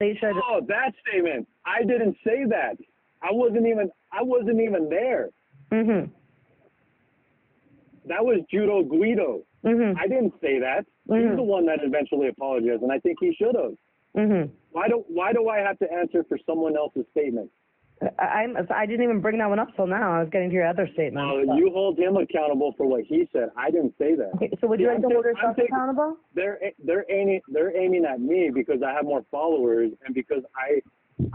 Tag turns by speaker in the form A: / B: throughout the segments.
A: they should.
B: Oh, that statement. I didn't say that. I wasn't even there.
A: Mhm.
B: That was Judo Guido.
A: Mhm.
B: I didn't say that. He's the one that eventually apologized, and I think he should have.
A: Mhm.
B: Why do I have to answer for someone else's statement?
A: I didn't even bring that one up till now. I was getting to your other statement.
B: You hold him accountable for what he said. I didn't say that.
A: Okay, so would you like to hold yourself accountable?
B: They're aiming at me because I have more followers and because I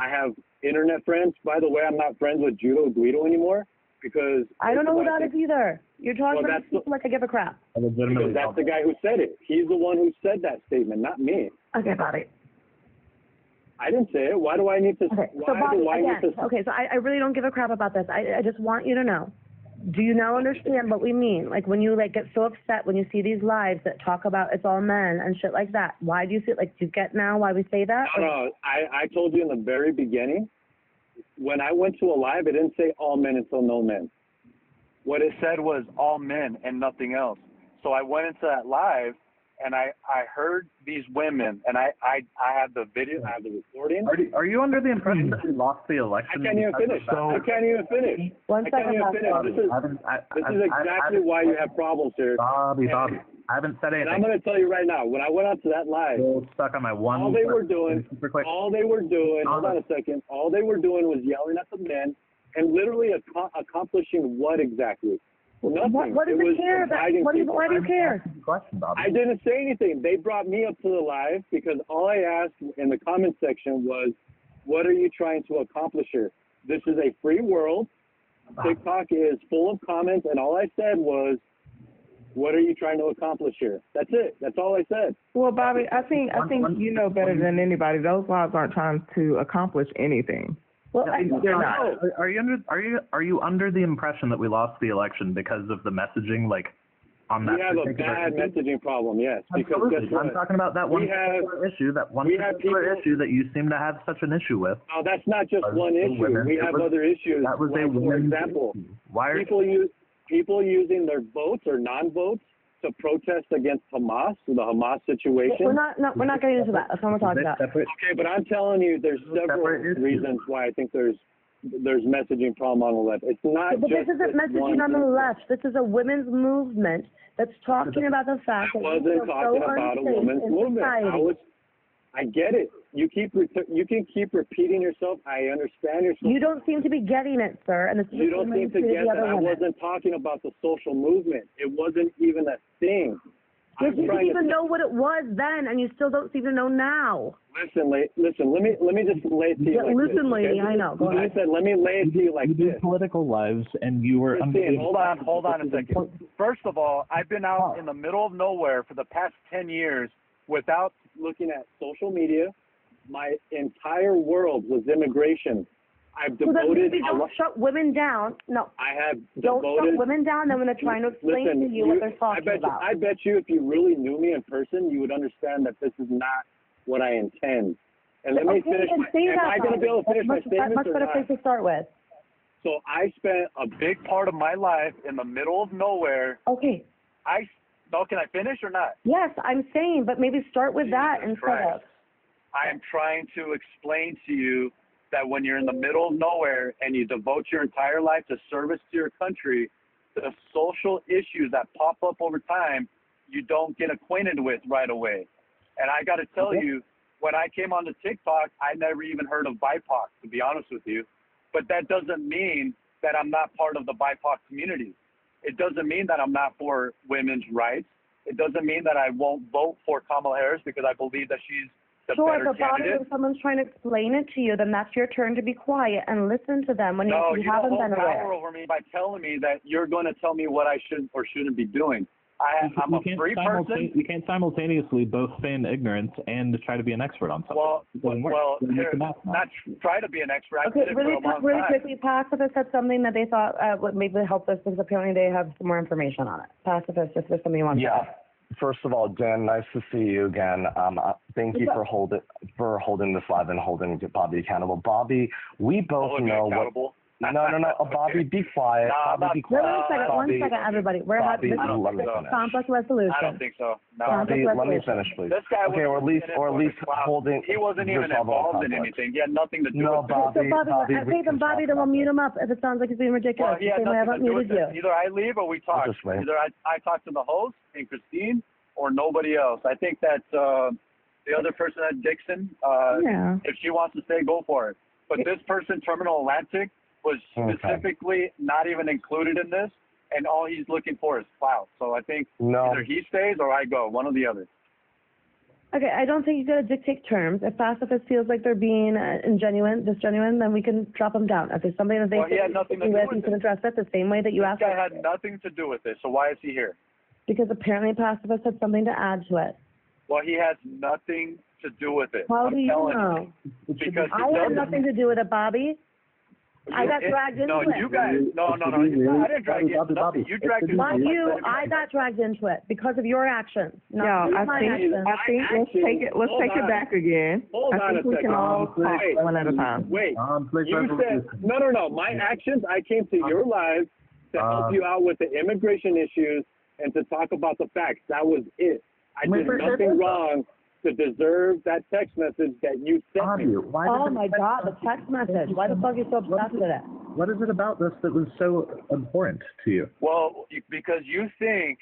B: have internet friends. By the way, I'm not friends with Judo Guido anymore because
A: I don't know who that is either. You're talking about people like I give a crap.
B: Because that's the guy who said it. He's the one who said that statement, not me.
A: Okay, Bobby.
B: I didn't say it. Why do I need to?
A: Okay, so Bobby, okay, so I really don't give a crap about this. I just want you to know. Do you now understand what we mean? Like when you get so upset when you see these lives that talk about it's all men and shit like that. Why do you feel do you get now why we say that?
B: No, I told you in the very beginning. When I went to a live, it didn't say all men until no men. What it said was all men and nothing else. So I went into that live. And I heard these women, and I have the video, I have the recording.
C: Are you under the impression that you lost the election?
B: I can't even finish. I can't even finish. This is exactly why you have problems here.
C: Bobby, I haven't said anything.
B: And I'm going to tell you right now, when I went out to that live,
C: stuck on my one.
B: All they were doing, hold on a second, all they were doing was yelling at the men and literally accomplishing what exactly? Nothing.
A: What does it care about? Why do you care?
B: I didn't say anything. They brought me up to the live because all I asked in the comment section was, what are you trying to accomplish here? This is a free world. TikTok is full of comments, and all I said was, what are you trying to accomplish here? That's it. That's all I said.
D: Well, Bobby, I think you know better than anybody. Those lives aren't trying to accomplish anything.
A: Well,
D: they're not.
C: Are you under the impression that we lost the election because of the messaging, on that?
B: We have a bad messaging problem, yes. Because
C: I'm talking about that one issue, issue that you seem to have such an issue with.
B: Oh, that's not just one issue. We have other issues.
C: That was
B: for example, people using their votes or non-votes to protest against Hamas, the Hamas situation.
A: We're not getting into that. That's what we're talking about.
B: Okay, but I'm telling you, there's several reasons why I think there's messaging problem on the left. It's not
A: but this isn't messaging on the left. This is a women's movement that's talking about the fact that
B: I wasn't talking about a women's movement. I get it. You can keep repeating yourself. I understand yourself.
A: You don't seem to be getting it, sir. And
B: you don't seem to get that. I wasn't talking about the social movement. It wasn't even a thing.
A: You didn't even know what it was then, and you still don't seem to know now.
B: Listen. Let me just lay it to you.
A: Listen, lady. I know. Go ahead.
B: I said, let me lay it to you like this.
C: You do political lives, and you were.
B: Hold on a second. First of all, I've been out in the middle of nowhere for the past 10 years without looking at social media. My entire world was immigration. I've devoted.
A: Don't shut women down. No.
B: I have
A: Don't shut women down. Then when they're trying to explain to you what they're talking about.
B: I bet you, if you really knew me in person, you would understand that this is not what I intend. And let me finish. Am I going to be able to finish my statement?
A: That's much better place to start with.
B: So I spent a big part of my life in the middle of nowhere.
A: Okay.
B: Can I finish or not?
A: Yes, I'm saying, but maybe start with that instead of.
B: I am trying to explain to you that when you're in the middle of nowhere and you devote your entire life to service to your country, the social issues that pop up over time, you don't get acquainted with right away. And I got to tell you, when I came onto TikTok, I never even heard of BIPOC, to be honest with you. But that doesn't mean that I'm not part of the BIPOC community. It doesn't mean that I'm not for women's rights. It doesn't mean that I won't vote for Kamala Harris because I believe that she's the better candidate.
A: If someone's trying to explain it to you, then that's your turn to be quiet and listen to them when you haven't been aware.
B: No, you don't hold power over me by telling me that you're going to tell me what I should or shouldn't be doing. I'm a free person.
C: You can't simultaneously both feign ignorance and try to be an expert on something.
B: Not try to be an expert.
A: Okay, really quickly, Pacifist said something that they thought would maybe help us because apparently they have some more information on it. Pacifist, if there's something you want to say.
E: First of all, Dan, nice to see you again. Thank you for holding this live and holding Bobby accountable. Bobby, we both know what. No, Bobby, be quiet.
B: No,
E: Bobby, be quiet.
A: One second, everybody. We're
E: Bobby,
A: having
E: let me finish.
A: conflict resolution.
B: I don't think so. No.
E: Bobby, let me finish, please.
B: This guy
E: Okay, or at least holding.
B: He wasn't even
E: resolvable
B: involved in
E: conflict.
B: anything. He had nothing to do
E: No,
B: with
E: Bobby,
B: it.
A: So Bobby, okay, then Bobby, then we'll mute him up if it sounds like he's being ridiculous.
B: Well, he had
A: Same way I haven't
B: nothing to do with
A: muted
B: it.
A: you.
B: Either I leave or we talk.
E: Just wait.
B: Either I talk to the host and Christine or nobody else. I think that the other person at Dixon, if she wants to stay, go for it. But this person, Terminal Atlantic, was specifically not even included in this, and all he's looking for is clout. So I think either he stays or I go, one or the other.
A: Okay, I don't think you got to dictate terms. If pacifist feels like they're being disgenuine, then we can drop them down. If there's something that they
B: he had nothing to do with
A: you
B: it.
A: can address it the same way that you asked.
B: This guy had nothing to do with it, so why is he here?
A: Because apparently pacifist had something to add to it.
B: Well, he has nothing to do with it.
A: How do you know?
B: Because
A: I had nothing to do with it, Bobby. I got dragged into it.
B: You guys. No. I didn't drag you. Nothing. You dragged into
A: Not
B: it.
A: you. I got dragged into it because of your actions.
D: Yeah, I think let's take it back again.
F: Hold on
D: I think
F: a
D: we
F: second.
D: can all talk one at a time.
F: Wait, you said, no. My actions, I came to your live to help you out with the immigration issues and to talk about the facts. That was it. I did nothing wrong to deserve that text message that you sent me.
A: Oh my God, the text message. Why the fuck are you so obsessed with it?
C: What is it about this that was so important to you?
B: Well, because you think,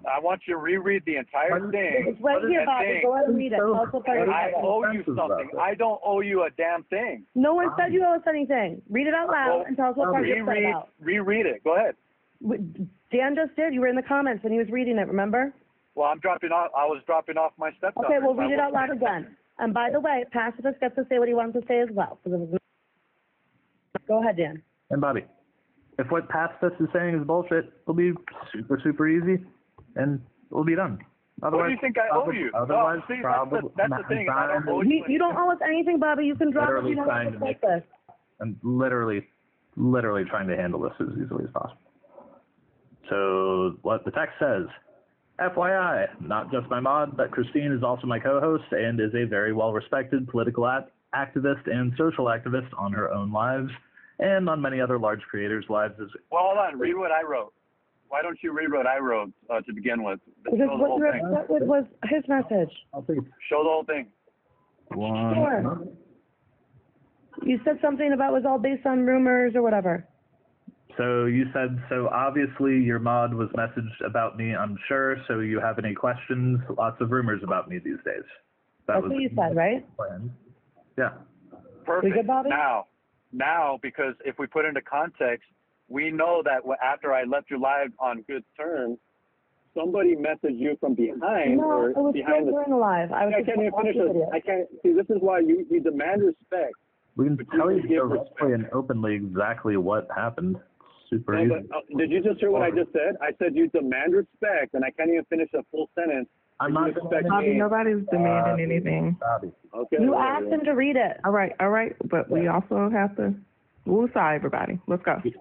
B: I want you to reread the entire thing.
A: It's right here, Bobby. Go ahead and read it.
B: I owe you something. I don't owe you a damn thing.
A: No one said you owe us anything. Read it out loud and tell us what part you're upset about.
B: Reread it. Go ahead.
A: Dan just did. You were in the comments when he was reading it, remember?
B: Well, I was dropping off my stepdaughter.
A: Okay, we'll read it out loud again. And by the way, pacifist gets to say what he wants to say as well. Go ahead, Dan.
C: And Bobby, if what pacifist is saying is bullshit, it'll be super, super easy, and we'll be done. Otherwise,
B: what do you think I owe you?
C: Otherwise,
B: see,
C: probably
B: that's the thing. I don't owe you.
A: You don't owe us anything, Bobby. You can drop it. You don't have to take this.
C: I'm literally trying to handle this as easily as possible. So what the text says, FYI, not just my mod, but Christine is also my co-host and is a very well-respected political activist and social activist on her own lives and on many other large creators' lives as
B: well. Hold on, read what I wrote. Why don't you read what I wrote to begin with?
A: Because what you upset with was his message.
B: Show the whole thing.
A: Sure. You said something about it was all based on rumors or whatever.
C: So you said, so obviously your mod was messaged about me, I'm sure, so you have any questions? Lots of rumors about me these days.
A: That's what you said, right?
C: Planned. Yeah.
B: Perfect.
A: Good, Bobby?
B: Now, because if we put into context, we know that after I left you live on good terms, somebody messaged you from behind
A: or it was
B: behind
A: during the live. I
B: can't even finish this. I can't see. This is why you demand respect.
C: We can tell you directly and openly exactly what happened. Super easy.
B: But, did you just hear what I just said? I said you demand respect, and I can't even finish a full sentence.
C: I'm not
D: Bobby, nobody's demanding anything.
C: Bobby.
B: Okay.
A: You asked him to read it.
D: All right. But we also have to woosah everybody. Let's go.
C: Do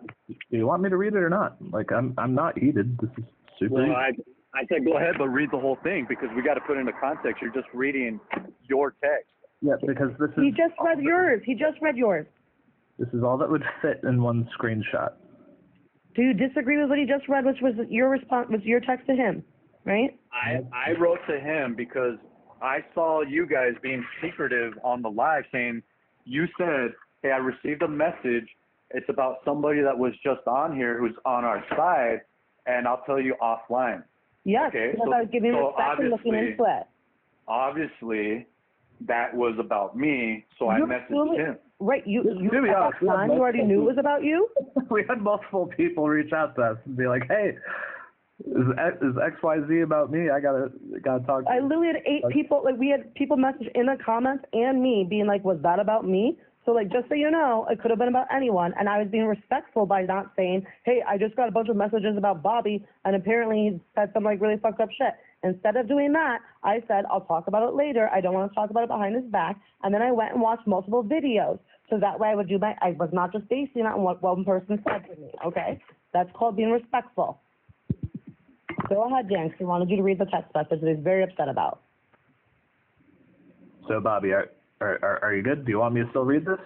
C: you want me to read it or not? Like, I'm not heated. This is super easy.
B: I said go ahead, but read the whole thing because we got to put it into context. You're just reading your text.
C: Yeah, because this is...
A: He just read yours.
C: This is all that would fit in one screenshot.
A: Do you disagree with what he just read, which was your response, was your text to him, right?
B: I wrote to him because I saw you guys being secretive on the live saying, you said, hey, I received a message. It's about somebody that was just on here who's on our side, and I'll tell you offline.
A: Yes,
B: okay,
A: because I was giving respect and looking into it.
B: Obviously, that was about me, so I messaged him.
A: Right, you already knew it was about you?
C: We had multiple people reach out to us and be like, hey, is XYZ about me? I gotta talk to you.
A: I literally had 8 people, like we had people message in the comments and me being like, was that about me? So like, just so you know, it could have been about anyone, and I was being respectful by not saying, hey, I just got a bunch of messages about Bobby, and apparently he said some like really fucked up shit. Instead of doing that, I said, I'll talk about it later. I don't want to talk about it behind his back. And then I went and watched multiple videos. So that way I was not just basing it on what one person said to me, okay? That's called being respectful. Go ahead, Dan, because he wanted you to read the text message that he's very upset about.
C: So, Bobby, are you good? Do you want me to still read this?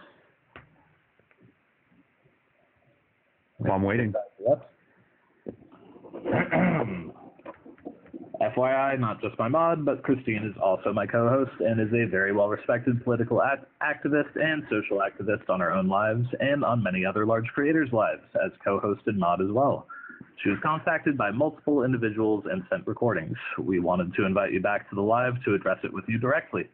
G: Well, I'm waiting.
C: FYI, not just my mod, but Christine is also my co-host and is a very well-respected political activist and social activist on her own lives and on many other large creators' lives as co-host and mod as well. She was contacted by multiple individuals and sent recordings. We wanted to invite you back to the live to address it with you directly.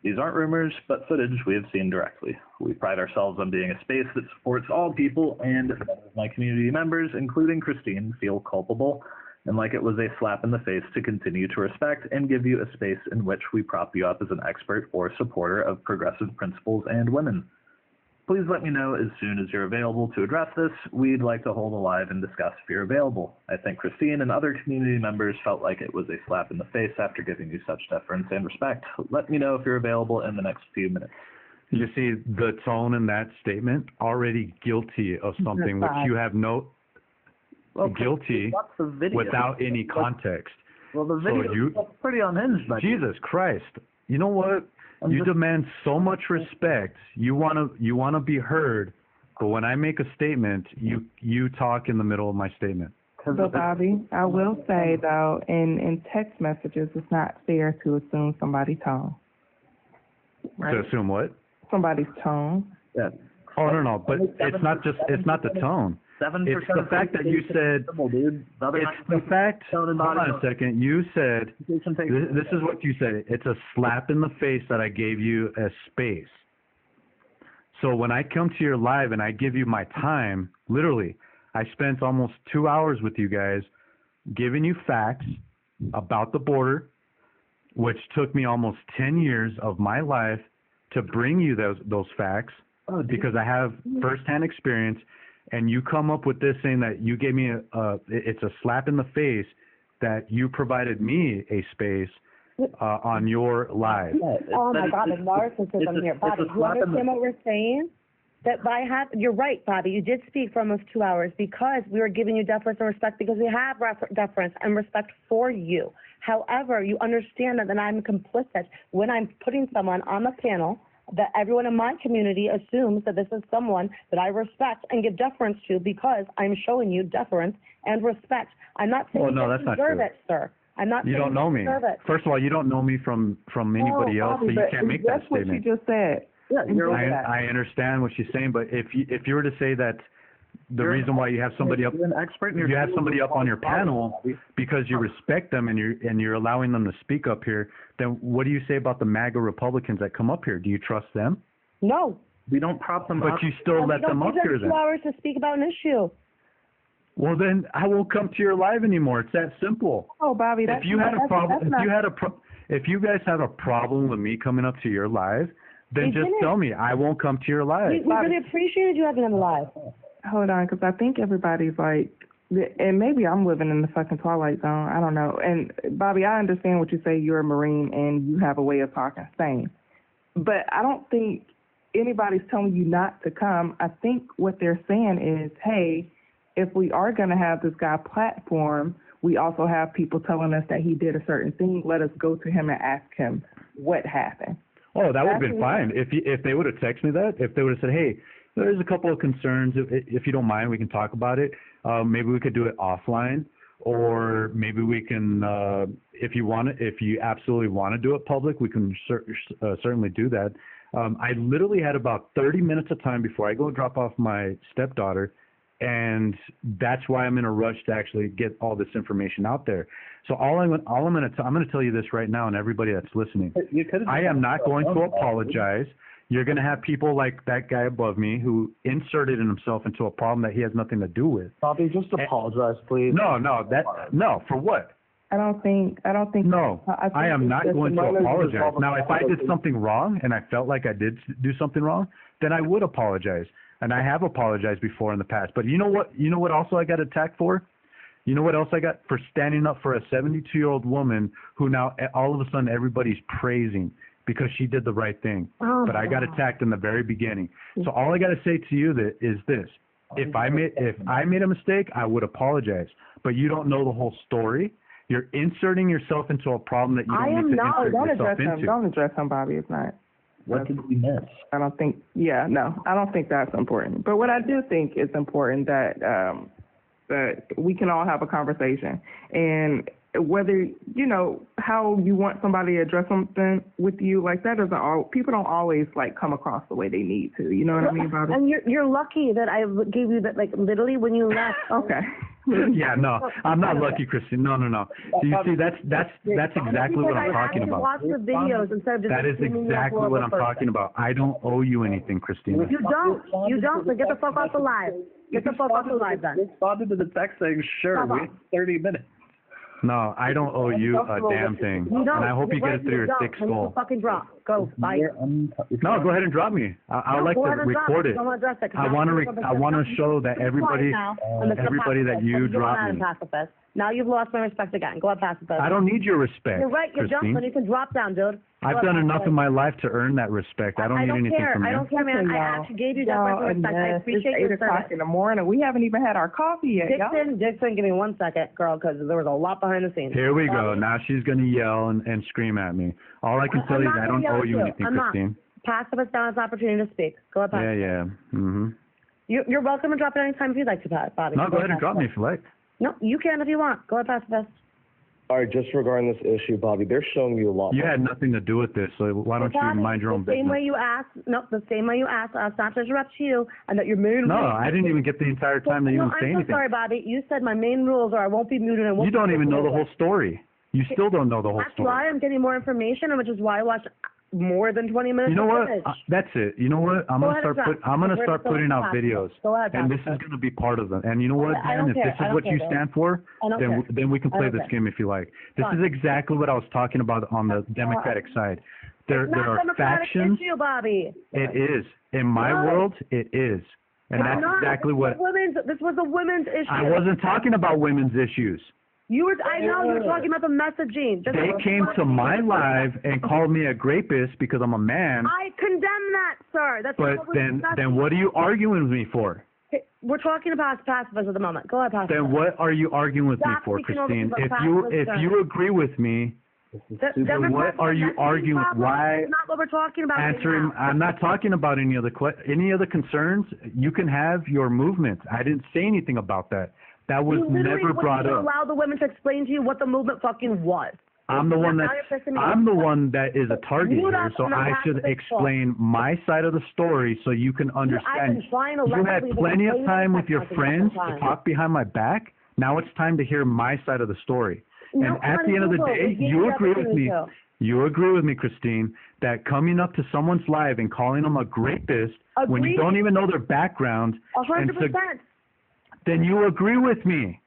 C: These aren't rumors, but footage we have seen directly. We pride ourselves on being a space that supports all people, and my community members, including Christine, feel culpable and like it was a slap in the face to continue to respect and give you a space in which we prop you up as an expert or supporter of progressive principles and women. Please let me know as soon as you're available to address this. We'd like to hold a live and discuss if you're available. I think Christine and other community members felt like it was a slap in the face after giving you such deference and respect. Let me know if you're available in the next few minutes.
G: You see the tone in that statement, already guilty of something which you have no guilty without any context.
C: Well, the video is pretty unhinged.
G: Jesus Christ. You know what? You demand so much respect. You wanna be heard, but when I make a statement, you talk in the middle of my statement.
D: But Bobby, I will say though, in text messages, it's not fair to assume somebody's tone. Right?
G: To assume what?
D: Somebody's tone.
C: Yeah.
G: Oh no, but it's not the tone.
C: 7%
G: it's the fact that you said, it's the fact, hold on a second, you said, this is what you said, it's a slap in the face that I gave you a space. So when I come to your live and I give you my time, literally, I spent almost 2 hours with you guys giving you facts about the border, which took me almost 10 years of my life to bring you those facts because I have firsthand experience. And you come up with this saying that you gave me it's a slap in the face that you provided me a space on your live.
A: Oh my God, the narcissism here, Bobby. You understand what we're saying? That you're right, Bobby. You did speak for almost 2 hours because we were giving you deference and respect because we have deference and respect for you. However, you understand that I'm complicit when I'm putting someone on the panel that everyone in my community assumes that this is someone that I respect and give deference to because I'm showing you deference and respect. I'm not saying you deserve it, sir. I'm not saying
G: you don't know me. First of all, you don't know me from anybody else, so you can't make that statement.
D: That's what you just said. Yeah,
G: I understand what she's saying, but if you were to say that the reason why you have somebody up, you have somebody up on your panel because you respect them and you're allowing them to speak up here, then what do you say about the MAGA Republicans that come up here? Do you trust them?
A: No.
C: We don't prop them up.
G: But you still let them up here then.
A: 2 hours to speak about an issue.
G: Well, then I won't come to your live anymore. It's that simple.
D: Oh, Bobby,
G: if you guys have a problem with me coming up to your live, then just tell me. I won't come to your live.
A: We really appreciated you having on the live.
D: Hold on, because I think everybody's like, and maybe I'm living in the fucking twilight zone. I don't know. And Bobby, I understand what you say. You're a Marine and you have a way of talking. Same. But I don't think anybody's telling you not to come. I think what they're saying is, hey, if we are going to have this guy platform, we also have people telling us that he did a certain thing. Let us go to him and ask him what happened.
G: Oh, that would have been fine. If they would have texted me that, if they would have said, hey, there's a couple of concerns. If you don't mind, we can talk about it. Maybe we could do it offline, or maybe we can, if you absolutely want to do it public, we can certainly do that. I literally had about 30 minutes of time before I go drop off my stepdaughter, and that's why I'm in a rush to actually get all this information out there. So I'm going to tell you this right now, and everybody that's listening, I am not going to apologize. You're going to have people like that guy above me who inserted himself into a problem that he has nothing to do with.
C: Bobby, just apologize, please.
G: No, for what?
D: I don't think.
G: No, I am not going to apologize. Now, if I did something wrong and I felt like I did do something wrong, then I would apologize. And I have apologized before in the past. But you know what? You know what also I got attacked for? You know what else I got? For standing up for a 72-year-old woman who now all of a sudden everybody's praising because she did the right thing.
A: Oh,
G: but I got attacked in the very beginning. So all I got to say to you is this. If I made a mistake, I would apologize. But you don't know the whole story. You're inserting yourself into a problem that you don't need to insert yourself into.
D: Don't address him, Bobby. It's not.
C: What did we miss?
D: I don't think, I don't think that's important. But what I do think is important that that we can all have a conversation. And whether, how you want somebody to address something with you, like that doesn't all, people don't always like come across the way they need to. You know what I mean, Bobby?
A: And you're lucky that I gave you that, like, literally when you left.
D: Okay.
G: Yeah, no, I'm not lucky, Christine. No. You see, that's exactly what I'm talking about.
A: Watch the videos instead of just
G: That is exactly what I'm talking about. I don't owe you anything, Christina.
A: You don't. So get the fuck off the live. Get the fuck off the live then.
C: Responded to the text saying, sure, wait 30 minutes.
G: No, I don't owe you a damn thing. And I hope you get it through your thick skull.
A: Fucking drop. Go. Bye.
G: No, go ahead and drop me. I would like to record it. I want to show that everybody that you dropped me.
A: Now you've lost my respect again. Go ahead, pacifist.
G: I don't need your respect.
A: You're right. You're
G: Christine.
A: jumping. You can drop down, dude.
G: I've done enough in my life to earn that respect. I don't need anything from you.
A: I don't care, man. I actually gave you that respect. I appreciate your service.
D: It's 8 o'clock in the morning. We haven't even had our coffee yet,
A: Dixon, give me 1 second, girl, because there was a lot behind the scenes.
G: Here we go. Now she's going to yell and scream at me. All I can tell you is I don't owe you anything, Christine.
A: Pacifist now has the opportunity to speak. Go ahead, pacifist.
G: Yeah. Mm-hmm.
A: You're welcome to drop it anytime if you'd like to, Bobby.
G: No, go ahead and drop me if you like.
A: No, you can if you want. Go ahead, pacifist.
E: All right, just regarding this issue, Bobby, they're showing you a lot.
G: You had nothing to do with this, so why don't you mind your own business?
A: The same way you asked. No, the same way you asked us not to interrupt you, and that your main.
G: No, I didn't even get the entire time that you didn't say anything.
A: I'm so sorry, Bobby. You said my main rules are I won't be muted and won't.
G: You don't even know the whole story. You still don't know the whole story.
A: That's why I'm getting more information, which is why I watched more than 20 minutes.
G: You know
A: of
G: what? That's it. You know what? I'm gonna start putting out videos, and this is gonna be part of them. And you know what, Dan? If this is what you stand for, then we can play this game if you like. This is exactly what I was talking about on the Democratic side. There are factions.
A: Issue, Bobby.
G: It is in my world. It is, and that's exactly what.
A: This was a women's issue.
G: I wasn't talking about women's issues.
A: I know you were talking about the messaging.
G: They came to my live and called me a rapist because I'm a man.
A: I condemn that, sir. That's
G: but then what are you arguing with me for?
A: We're talking about pacifists at the moment. Go ahead, pacifist.
G: Then what are you arguing with me for, Christine? If you agree with me, then what are you arguing? Why?
A: That's not what we're talking about.
G: Answering.
A: Right now.
G: I'm not talking about any other concerns. You can have your movement. I didn't say anything about that. That was never brought up.
A: Allow the women to explain to you what the movement fucking was.
G: I'm the one that is a target here, so I should explain my side of the story so you can understand. You had plenty of time with your friends to talk behind my back. Now it's time to hear my side of the story. And at the end of the day, you agree with me. You agree with me, Christine, that coming up to someone's live and calling them a rapist when you don't even know their background.
A: 100%.
G: Then you agree with me.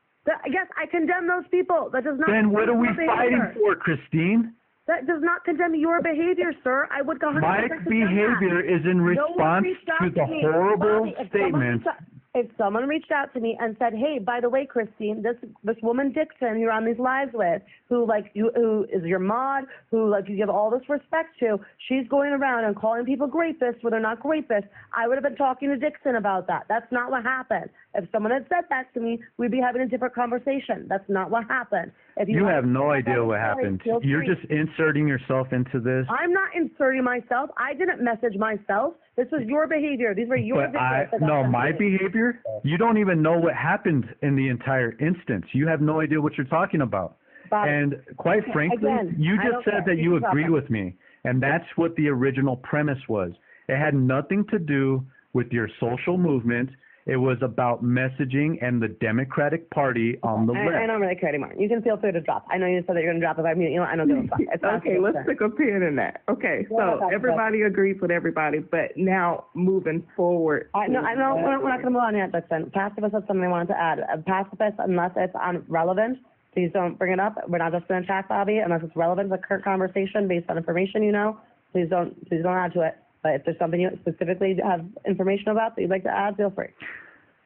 A: Yes, I condemn those people. That does not.
G: Then what are we fighting for, Christine?
A: That does not condemn your behavior, sir. I would 100%
G: My behavior is in response to the horrible statements.
A: If someone reached out to me and said, "Hey, by the way, Christine, this woman Dixon you're on these lives with, who is your mod, who you give all this respect to, she's going around and calling people rapists when they're not rapists," I would have been talking to Dixon about that. That's not what happened. If someone had said that to me, we'd be having a different conversation. That's not what happened. If you
G: have no idea what happened. You're just inserting yourself into this.
A: I'm not inserting myself. I didn't message myself. This was your behavior. These were your videos.
G: My behavior? You don't even know what happened in the entire instance. You have no idea what you're talking about.
A: Bobby,
G: and quite frankly, you just said that you agreed with me. And that's what the original premise was. It had nothing to do with your social movement. It was about messaging and the Democratic Party on the left.
A: I don't really care anymore. You can feel free to drop. I know you said that you're going to drop if I mute you. I don't give a fuck.
D: Okay, let's stick a pin in that. Okay, so everybody agrees with everybody, but now moving forward.
A: We're not going to move on yet, Dixon. Pacifist has something they wanted to add. Pacifist, unless it's relevant, please don't bring it up. We're not just going to chat, Bobby, unless it's relevant to the current conversation based on information you know. Please don't add to it. But if there's something you specifically have information about that you'd like to add, feel free.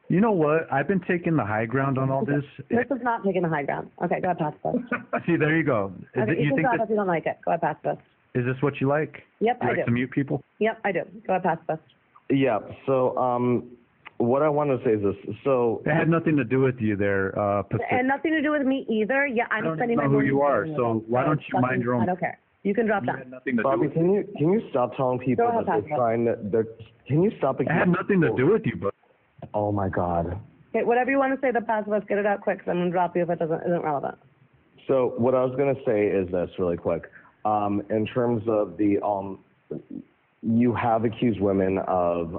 G: You know what? I've been taking the high ground on all this.
A: This is not taking the high ground. Okay, go ahead, pacifist.
G: See, there you go.
A: You can drop if you don't like it. Go ahead, pacifist.
G: Is this what you like?
A: Yep,
G: I do.
A: You like
G: to mute people?
A: Yep, I do. Go ahead, pacifist.
E: Yeah, so what I want to say is this. So
G: it had nothing to do with you there, Pacific.
A: And nothing to do with me either. Yeah, I'm spending my
G: who you are, so why don't you mind your own?
A: I don't care. You can drop
B: You
A: down.
B: had nothing to do
E: Bobby,
B: with
E: can you stop telling people
A: Go ahead,
E: that they're
A: Pastor.
E: trying to, can you stop
G: It had nothing to do with you, but
E: Oh my God.
A: Okay, whatever you want to say, the pacifist, get it out quick, 'cause I'm going to drop you if it isn't relevant.
E: So what I was going to say is this really quick. In terms of the, you have accused women of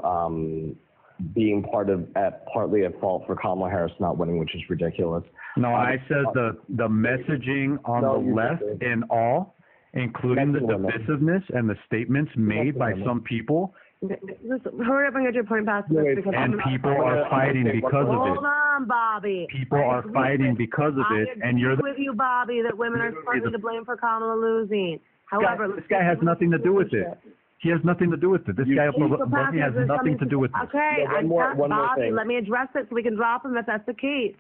E: being partly at fault for Kamala Harris not winning, which is ridiculous.
G: no, I said the messaging on
E: No,
G: the
E: you
G: left
E: didn't.
G: in all, including the
E: Women.
G: divisiveness and the statements made by
E: women.
G: some people,
A: Just hurry up and get your point, pacifist,
E: Wait,
A: because
G: and
A: I'm
G: people are fighting because of
A: Hold
G: it.
A: on, Bobby.
G: People are fighting because of it, and you're the
A: with you, Bobby, that women are partly to blame for Kamala losing. However,
G: this guy has nothing to do with it. He has nothing to do with it. This guy up above me has nothing to do with it.
A: Okay,
E: Yeah, one more
A: Bobby,
E: thing.
A: let me address it so we can drop him if that's the case.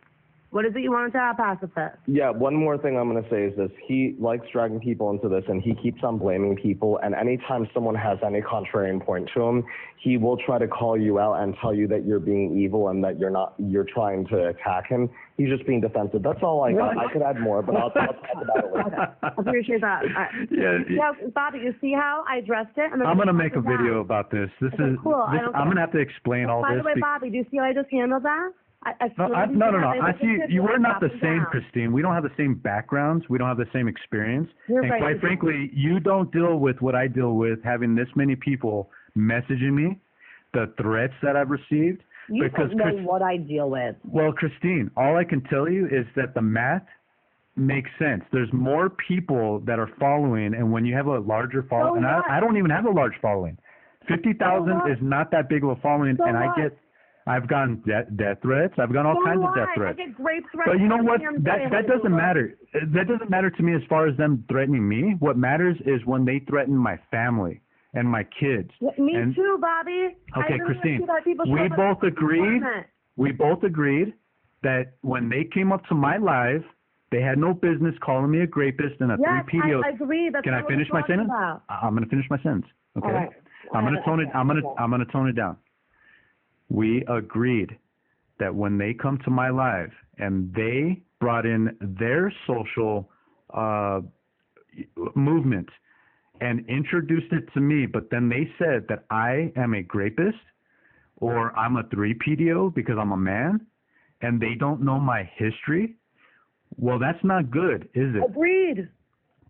A: What is it you wanted to have, pacifist?
E: Yeah, one more thing I'm going to say is this. He likes dragging people into this, and he keeps on blaming people. And anytime someone has any contrarian point to him, he will try to call you out and tell you that you're being evil and that you're trying to attack him. He's just being defensive. That's all I got. I could add more, but I'll talk about it later.
A: I appreciate that.
G: Yeah,
A: Bobby, you see how I addressed it? And then
G: I'm gonna make a video about this. This
A: Okay,
G: is
A: cool. I don't
G: I'm
A: care.
G: gonna have to explain all
A: By
G: this.
A: the way, Bobby, do you see how I just handled that?
G: No. I see you. We're not the same, Christine. We don't have the same backgrounds. We don't have the same experience.
A: You're
G: And
A: right.
G: quite frankly, you don't deal with what I deal with, having this many people messaging me, the threats that I've received.
A: You
G: because
A: don't know what I deal with.
G: Well, Christine, all I can tell you is that the math makes sense. There's more people that are following, and when you have a larger following, and I don't even have a large following. 50,000 is not that big of a following, and I've gotten death threats. I've gotten all kinds of death threats.
A: I get grape threats.
G: But you know what? That doesn't matter. That doesn't matter to me as far as them threatening me. What matters is when they threaten my family and my kids.
A: Me too, Bobby.
G: Okay, Christine. We both agreed that when they came up to my live, they had no business calling me a rapist and a
A: yes,
G: 3 PDO.
A: I agree. That's
G: Can I finish my sentence? I'm going to finish my sentence. Okay.
A: All right.
G: I'm going to tone it. I'm going to tone it down. We agreed that when they come to my live and they brought in their social movement and introduced it to me, but then they said that I am a rapist or I'm a 3 PDO because I'm a man, and they don't know my history, well, that's not good, is it?
A: Agreed.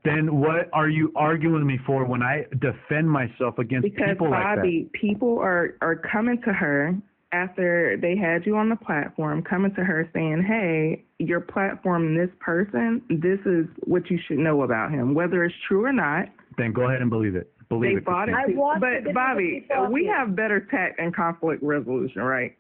G: Then what are you arguing with me for when I defend myself against people like that?
D: Because, Bobby, people are coming to her after they had you on the platform, coming to her saying, hey, your platform, this person, this is what you should know about him, whether it's true or not.
G: Then go ahead and believe it. Believe it.
D: Bought it. But, Bobby, we have better tact and conflict resolution, right?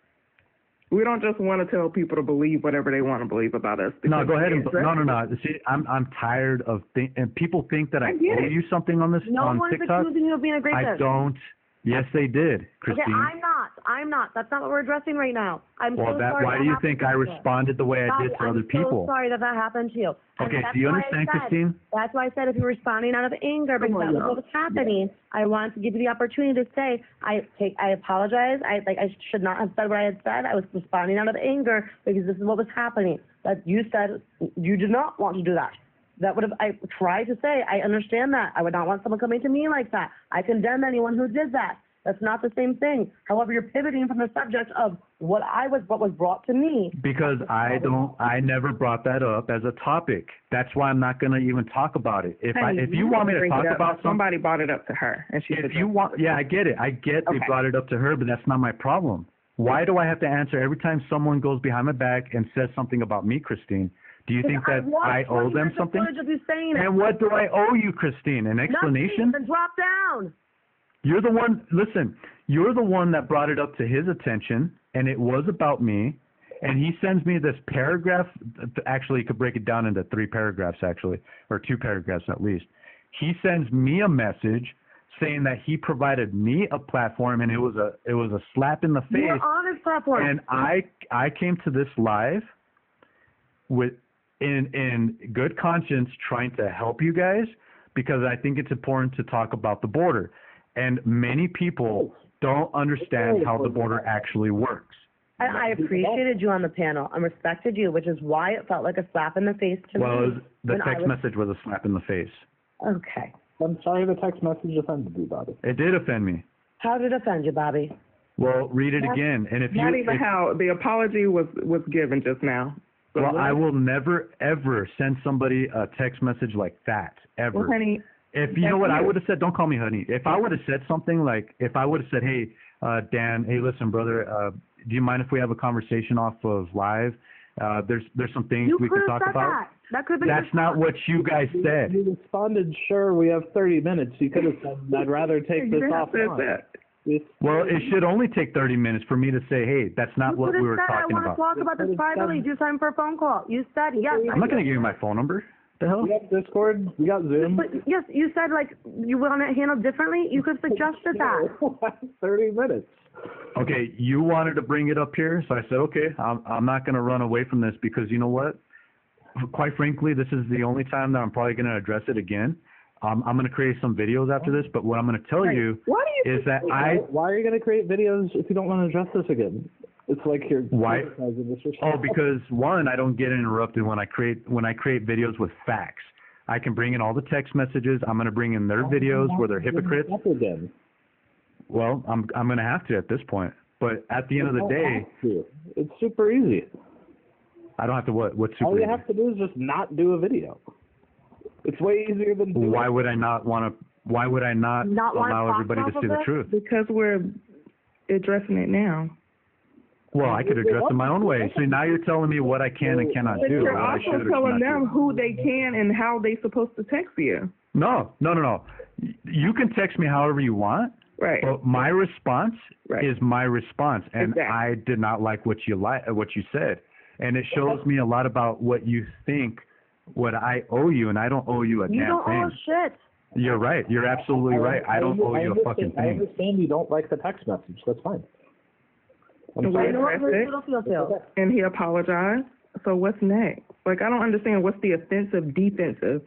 D: We don't just want to tell people to believe whatever they want to believe about us.
G: No, go ahead and no. See, I'm tired of and people think that I owe you something on this
A: no
G: on
A: one's
G: TikTok.
A: accusing you of being a rapist.
G: I don't. Yes, they did, Christine.
A: Okay, I'm not. That's not what we're addressing right now. I'm
G: well,
A: so sorry.
G: why do you think I responded the way I did for other people?
A: I'm so sorry that happened to you.
G: Okay, do you understand, Christine?
A: That's why I said if you're responding out of anger because that was what was happening, I wanted to give you the opportunity to say, I apologize. I should not have said what I had said. I was responding out of anger because this is what was happening. That you said you did not want to do that. That would have, I tried to say, I understand that. I would not want someone coming to me like that. I condemn anyone who did that. That's not the same thing. However, you're pivoting from the subject of what was brought to me.
G: Because I never brought that up as a topic. That's why I'm not going to even talk about it. If you want me to talk about
D: somebody brought it up to her, and she.
G: If you want, yeah, I get it. They brought it up to her, but that's not my problem. Why do I have to answer every time someone goes behind my back and says something about me, Christine? Do you think that I owe them something? And what do I owe you, Christine? An explanation?
A: Nothing. Then drop down.
G: You're the one, listen, you're the one that brought it up to his attention, and it was about me, and he sends me this paragraph. Actually, you could break it down into 3 paragraphs, actually, or 2 paragraphs at least. He sends me a message saying that he provided me a platform, and it was a slap in the face.
A: You're on his platform.
G: And I came to this live with in good conscience trying to help you guys because I think it's important to talk about the border. And many people don't understand how the border actually works.
A: I appreciated you on the panel. I respected you, which is why it felt like a slap in the face to me.
G: Well, the text message was a slap in the face.
A: Okay.
H: I'm sorry the text message offended you, Bobby.
G: It did offend me.
A: How did it offend you, Bobby?
G: Well, read it again. And if
D: Not even how the apology was given just now. So
G: well, I will never, ever send somebody a text message like that, ever.
D: Well, honey,
G: if you know what I would have said, don't call me honey. If I would have said something like, if I would have said, hey, Dan, hey, listen, brother, do you mind if we have a conversation off of live? There's some things we could talk about.
A: That could be.
G: That's not what you guys said.
H: You responded, sure, we have 30 minutes. You could have said, I'd rather take this offline.
G: Well, it should only take 30 minutes for me to say, hey, that's not what we were talking about.
A: I want to talk about this privately. Do time for a phone call. You said yes.
G: I'm not going to give you my phone number. The hell?
H: We got Discord. We got Zoom.
A: But yes, you said like you want it handled differently. You could have suggested that.
H: 30 minutes.
G: Okay, you wanted to bring it up here, so I said, okay, I'm not going to run away from this because you know what? Quite frankly, this is the only time that I'm probably going to address it again. I'm going to create some videos after this, but what I'm going to tell you is that
H: Why are you going to create videos if you don't want to address this again? It's like you're criticizing this or something.
G: Oh, because one, I don't get interrupted when I create videos with facts. I can bring in all the text messages. I'm going to bring in their videos where they're hypocrites. Well, I'm going to have to at this point. But at the end of the day,
H: it's super easy.
G: I don't have to what? What's super
H: All you
G: easy?
H: have to do is just not do a video. It's way easier than doing
G: Why would I not want to? Why would I not allow everybody to see the truth?
D: Because we're addressing it now.
G: Well, I could address it my own way. So now you're telling me what I can and cannot
D: But
G: do.
D: you're also telling them who they can and how they're supposed to text you.
G: No. You can text me however you want.
D: Right.
G: But my response is my response, and I did not like what you said, and it shows me a lot about what you think, what I owe you, and I don't owe you a damn thing.
A: You don't owe shit.
G: You're right. You're absolutely right. I don't owe you a fucking thing.
H: I understand you don't like the text message. That's fine.
D: And he apologized. So what's next? Like, I don't understand what's the offensive defensive.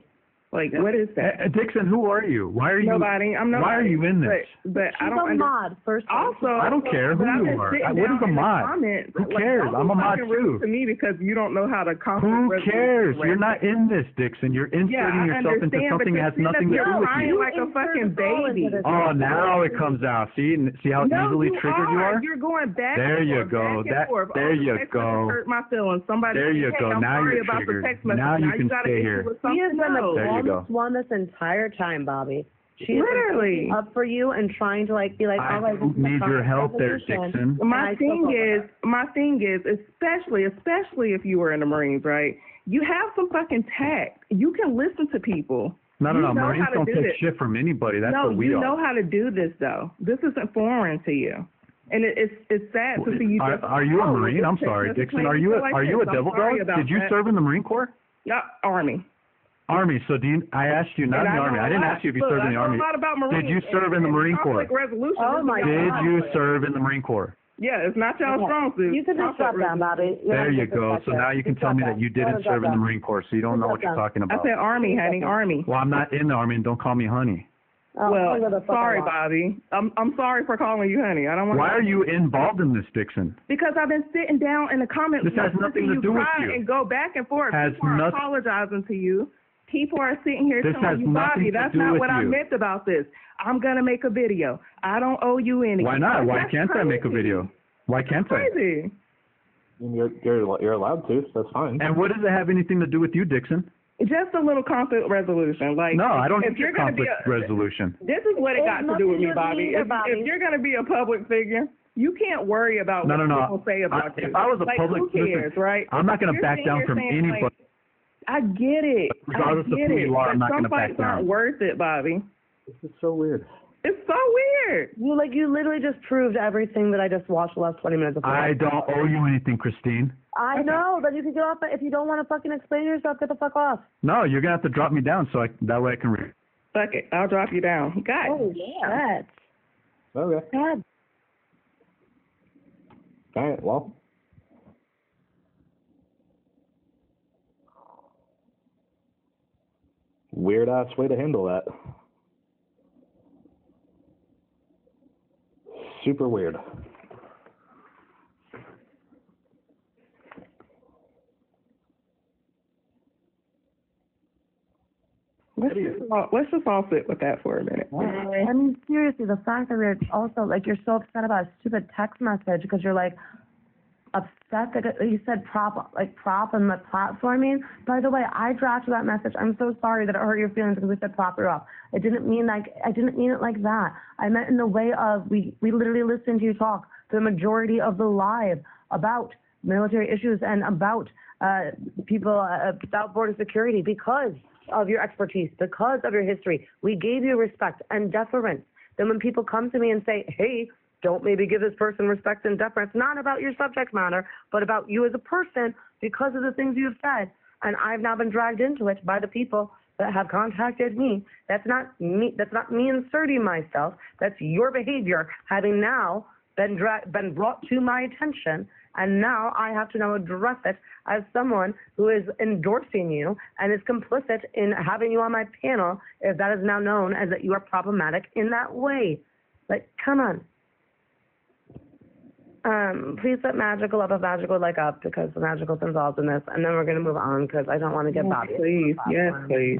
D: Like, what is that?
G: Dixon, who are you? Why are you?
D: Nobody. I'm nobody.
G: Why are you in this?
D: But I don't.
A: She's a mod, first.
D: Also,
G: I don't care who you are. What is a mod? Who cares? I'm a mod too.
D: To me, because you don't know how to.
G: Who cares? You're not in this, Dixon. You're inserting yourself into something that has nothing to do with you.
D: Like a fucking baby.
G: Oh, now it comes out. See how easily triggered you are?
D: You're going back.
G: There you go. There you go.
D: Hurt my feelings. Somebody.
G: There you go. Now you're triggered. Now you can stay here.
A: He has been the
G: calmest
A: one this entire time, Bobby. She's
D: literally
A: up for you and trying to be like,
G: I need your help there, Dixon.
D: My thing is, especially if you were in the Marines, right? You have some fucking tact. You can listen to people.
G: No. Marines don't take shit from anybody. That's what we are.
D: No, you know how to do this though. This isn't foreign to you. And it's sad to see you.
G: Are you a Marine? I'm sorry, Dixon. Are you a devil dog? Did you serve in the Marine Corps?
D: Yeah, Army.
G: Army. So I asked you not in the Army. I didn't ask you if you served in the Army. Did you serve in the Marine Corps?
D: Oh my God.
G: Did you serve in the Marine Corps?
D: Yeah, it's not y'all strong suit.
A: You can just drop down, Bobby.
G: There you go. So now you can tell me that you didn't serve in the Marine Corps, so you don't know what you're talking about.
D: I said Army, honey, Army.
G: Well, I'm not in the Army, and don't call me honey.
D: Well, sorry, Bobby. I'm sorry for calling you honey. I don't want.
G: Why are you involved in this, Dixon?
D: Because I've been sitting down in the comments.
G: This has nothing to do with you.
D: And go back and forth.
G: People
D: are apologizing to you. People are sitting here telling you, Bobby, that's not what I meant about this. I'm gonna make a video. I don't owe you anything.
G: Why not? Why can't I make a video? Why can't I?
D: Crazy.
H: You're allowed to. So that's fine.
G: And what does it have anything to do with you, Dixon?
D: Just a little conflict resolution. Like,
G: no, I don't need your conflict resolution.
D: This is what it got to do with me, Bobby. If you're going to be a public figure, you can't worry about what people say about you.
G: If I was a public
D: figure, right?
G: I'm not going to back down from anybody.
D: I get it.
G: Regardless of who you are, I'm not going to back down.
D: Some fights aren't worth it, Bobby.
H: This is so weird.
D: It's so weird.
A: You literally just proved everything that I just watched the last 20 minutes of.
G: I don't owe you anything, Christine.
A: I know, but you can get off. If you don't want to fucking explain yourself, get the fuck off.
G: No, you're gonna have to drop me down that way I can read.
D: Fuck it, I'll drop you down. God.
A: Oh shit.
H: Okay.
A: God.
H: All right. Well. Weird ass way to handle that. Super weird.
D: What do you just all sit with that for a minute.
A: I mean, seriously, the fact that we're also, like, you're so upset about a stupid text message because you're, like, upset that you said prop and the platforming. By the way, I drafted that message. I'm so sorry that it hurt your feelings because we said prop her up. I didn't mean it like that. I meant in the way of we literally listened to you talk the majority of the live about military issues and about people about border security because of your expertise, because of your history. We gave you respect and deference. Then when people come to me and say, hey, don't maybe give this person respect and deference, not about your subject matter, but about you as a person because of the things you've said. And I've now been dragged into it by the people that have contacted me. That's not me inserting myself. That's your behavior having now been brought to my attention. And now I have to now address it as someone who is endorsing you and is complicit in having you on my panel if that is now known as that you are problematic in that way. Like, come on. Please set Magical up if Magical like up because the Magical's involved in this, and then we're going to move on because I don't want to get Bobby.
D: Please, yes, please.